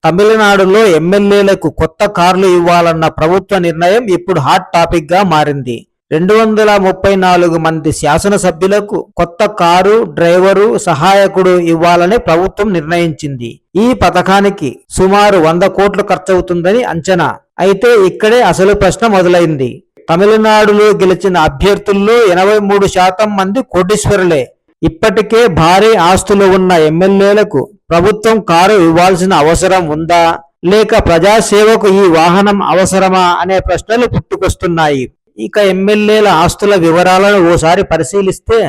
తమిళనాడులో ఎమ్మెల్యేలకు కొత్త కార్లు ఇవ్వాలన్న ప్రభుత్వ నిర్ణయం ఇప్పుడు హాట్ టాపిక్ గా మారింది. 234 మంది శాసనసభ్యులకు కొత్త కారు, డ్రైవరు, సహాయకుడు ఇవ్వాలని ప్రభుత్వం నిర్ణయించింది. ఈ పథకానికి సుమారు 100 కోట్లు ఖర్చవుతుందని అంచనా. అయితే ఇక్కడే అసలు ప్రశ్న మొదలైంది. తమిళనాడులో గెలిచిన అభ్యర్థుల్లో 83% మంది కోటీశ్వరులే. ఇప్పటికే భారీ ఆస్తులు ఉన్న ఎమ్మెల్యేలకు ప్రభుత్వం కారు ఇవ్వాల్సిన అవసరం ఉందా, లేక ప్రజాసేవకు ఈ వాహనం అవసరమా అనే ప్రశ్నలు పుట్టుకొస్తున్నాయి. ఇక ఎమ్మెల్యేల ఆస్తుల వివరాలను ఓసారి పరిశీలిస్తే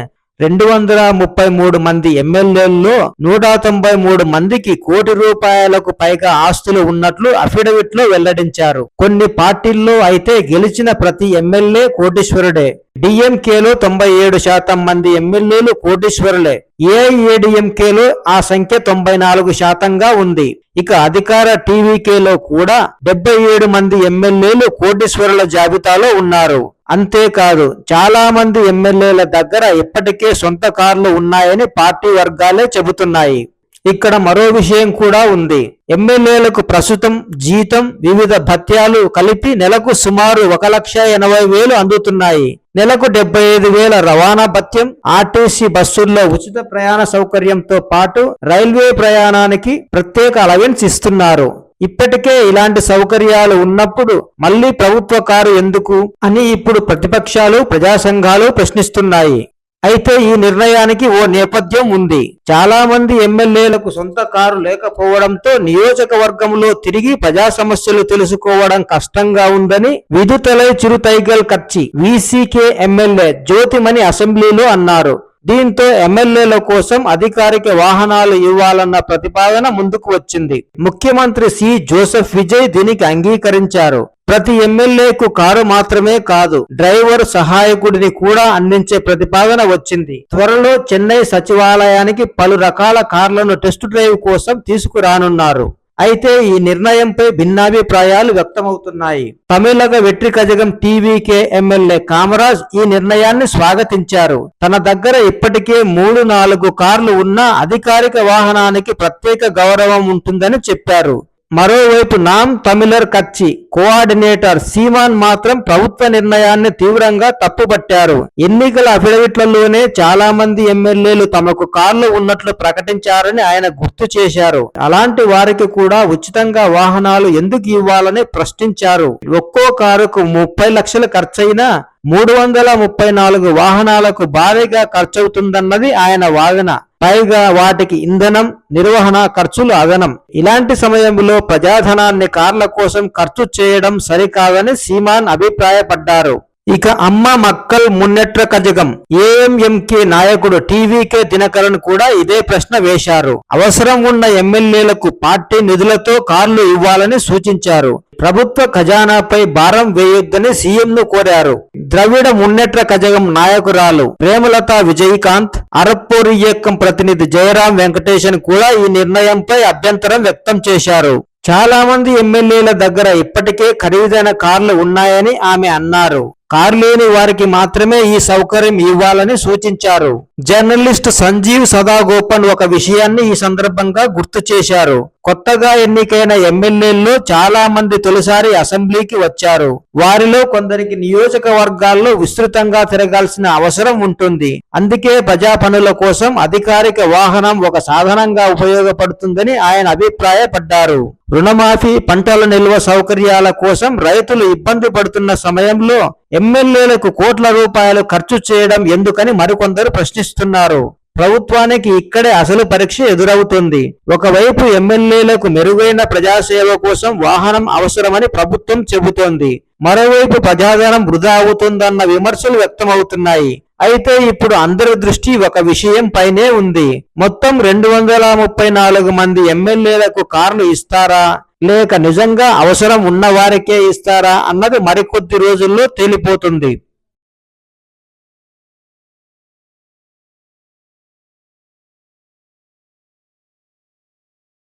233 మంది ఎమ్మెల్యేల్లో 193 మందికి కోటి రూపాయలకు పైగా ఆస్తులు ఉన్నట్లు అఫిడవిట్లో వెల్లడించారు. కొన్ని పార్టీల్లో అయితే గెలిచిన ప్రతి ఎమ్మెల్యే కోటీశ్వరుడే. డిఎంకేలో 97% మంది ఎమ్మెల్యేలు కోటీశ్వరులే. ఏఐఏడిఎంకేలో ఆ సంఖ్య 94%గా ఉంది. ఇక అధికార టీవీకేలో కూడా 77 మంది ఎమ్మెల్యేలు కోటీశ్వరుల జాబితాలో ఉన్నారు. అంతేకాదు చాలా మంది ఎమ్మెల్యేల దగ్గర ఇప్పటికే సొంత కార్లు ఉన్నాయని పార్టీ వర్గాలే చెబుతున్నాయి. ఇక్కడ మరో విషయం కూడా ఉంది. ఎమ్మెల్యేలకు ప్రస్తుతం జీతం, వివిధ భత్యాలు కలిపి నెలకు సుమారు 1,80,000 అందుతున్నాయి. నెలకు 75,000 రవాణా భత్యం, ఆర్టీసీ బస్సుల్లో ఉచిత ప్రయాణ సౌకర్యంతో పాటు రైల్వే ప్రయాణానికి ప్రత్యేక అలవెన్స్ ఇస్తున్నారు. ఇప్పటికే ఇలాంటి సౌకర్యాలు ఉన్నప్పుడు మళ్లీ ప్రభుత్వ కారు ఎందుకు అని ఇప్పుడు ప్రతిపక్షాలు, ప్రజా సంఘాలు ప్రశ్నిస్తున్నాయి. అయితే ఈ నిర్ణయానికి ఓ నేపథ్యం ఉంది. చాలా మంది ఎమ్మెల్యేలకు సొంత కారు లేకపోవడంతో నియోజకవర్గంలో తిరిగి ప్రజా సమస్యలు తెలుసుకోవడం కష్టంగా ఉందని విదుతలై చిరుతైగల్ కచ్చి వీసీకే ఎమ్మెల్యే జ్యోతిమణి అసెంబ్లీలో అన్నారు. దీంతో ఎమ్మెల్యేల కోసం అధికారిక వాహనాలు ఇవ్వాలన్న ప్రతిపాదన ముందుకు వచ్చింది. ముఖ్యమంత్రి సి జోసెఫ్ విజయ్ దీనికి అంగీకరించారు. ప్రతి ఎమ్మెల్యేకు కారు మాత్రమే కాదు, డ్రైవర్, సహాయకుడిని కూడా అందించే ప్రతిపాదన వచ్చింది. త్వరలో చెన్నై సచివాలయానికి పలు రకాల కార్లను టెస్ట్ డ్రైవ్ కోసం తీసుకురానున్నారు. అయితే ఈ నిర్ణయంపై భిన్నాభిప్రాయాలు వ్యక్తమవుతున్నాయి. తమిళగ వెట్రి కజగం టీవీకే ఎమ్మెల్యే కామరాజ్ ఈ నిర్ణయాన్ని స్వాగతించారు. తన దగ్గర ఇప్పటికే 3-4 కార్లు ఉన్నా అధికారిక వాహనానికి ప్రత్యేక గౌరవం ఉంటుందని చెప్పారు. మరోవైపు నామ్ తమిళర్ కచ్చి కోఆర్డినేటర్ సీమాన్ మాత్రం ప్రభుత్వ నిర్ణయాన్ని తీవ్రంగా తప్పుపట్టారు. ఎన్నికల అఫిడవిట్లలోనే చాలా మంది ఎమ్మెల్యేలు తమకు కార్లు ఉన్నట్లు ప్రకటించారని ఆయన గుర్తు చేశారు. అలాంటి వారికి కూడా ఉచితంగా వాహనాలు ఎందుకు ఇవ్వాలని ప్రశ్నించారు. ఒక్కో కారుకు 30 లక్షలు ఖర్చయినా 334 వాహనాలకు భారీగా ఖర్చవుతుందన్నది ఆయన వాదన. పైగా వాటికి ఇంధనం, నిర్వహణ ఖర్చులు అదనం. ఇలాంటి సమయంలో ప్రజాధనాన్ని కార్ల కోసం ఖర్చు చేయడం సరికాదని సీమాన్ అభిప్రాయపడ్డారు. ఇక అమ్మ మక్కల్ మున్నెట్ర కజగం ఏఎంఎంకే నాయకుడు టీవీకే దినకరన్ కూడా ఇదే ప్రశ్న వేశారు. అవసరం ఉన్న ఎమ్మెల్యేలకు పార్టీ నిధులతో కార్లు ఇవ్వాలని సూచించారు. ప్రభుత్వ ఖజానాపై భారం వేయొద్దని సీఎంను కోరారు. ద్రవిడ మున్నెట్ర కజగం నాయకురాలు ప్రేమలత విజయకాంత్, అరప్పూరి ఇయక్కం ప్రతినిధి జయరాం వెంకటేశన్ కూడా ఈ నిర్ణయంపై అభ్యంతరం వ్యక్తం చేశారు. చాలా మంది ఎమ్మెల్యేల దగ్గర ఇప్పటికే ఖరీదైన కార్లు ఉన్నాయని ఆమె అన్నారు. కారు లేని వారికి మాత్రమే ఈ సౌకర్యం ఇవ్వాలని సూచించారు. జర్నలిస్ట్ సంజీవ్ సదాగోపన్ ఒక విషయాన్ని ఈ సందర్భంగా గుర్తు చేశారు. కొత్తగా ఎన్నికైన ఎమ్మెల్యేల్లో చాలా మంది తొలిసారి అసెంబ్లీకి వచ్చారు. వారిలో కొందరికి నియోజకవర్గాల్లో విస్తృతంగా తిరగాల్సిన అవసరం ఉంటుంది. అందుకే ప్రజా పనుల కోసం అధికారిక వాహనం ఒక సాధనంగా ఉపయోగపడుతుందని ఆయన అభిప్రాయపడ్డారు. రుణమాఫీ, పంటల నిల్వ సౌకర్యాల కోసం రైతులు ఇబ్బంది పడుతున్న సమయంలో ఎమ్మెల్యేలకు కోట్ల రూపాయలు ఖర్చు చేయడం ఎందుకని మరికొందరు ప్రశ్నిస్తున్నారు. ప్రభుత్వానికి ఇక్కడే అసలు పరీక్ష ఎదురవుతుంది. ఒకవైపు ఎమ్మెల్యేలకు మెరుగైన ప్రజాసేవ కోసం వాహనం అవసరమని ప్రభుత్వం చెబుతోంది. మరోవైపు ప్రజాధనం వృధా అవుతుందన్న విమర్శలు వ్యక్తమవుతున్నాయి. అయితే ఇప్పుడు అందరి దృష్టి ఒక విషయం పైనే ఉంది. మొత్తం 234 మంది ఎమ్మెల్యేలకు కార్లు ఇస్తారా, లేక నిజంగా అవసరం ఉన్న వారికే ఇస్తారా అన్నది మరికొద్ది రోజుల్లో తేలిపోతుంది.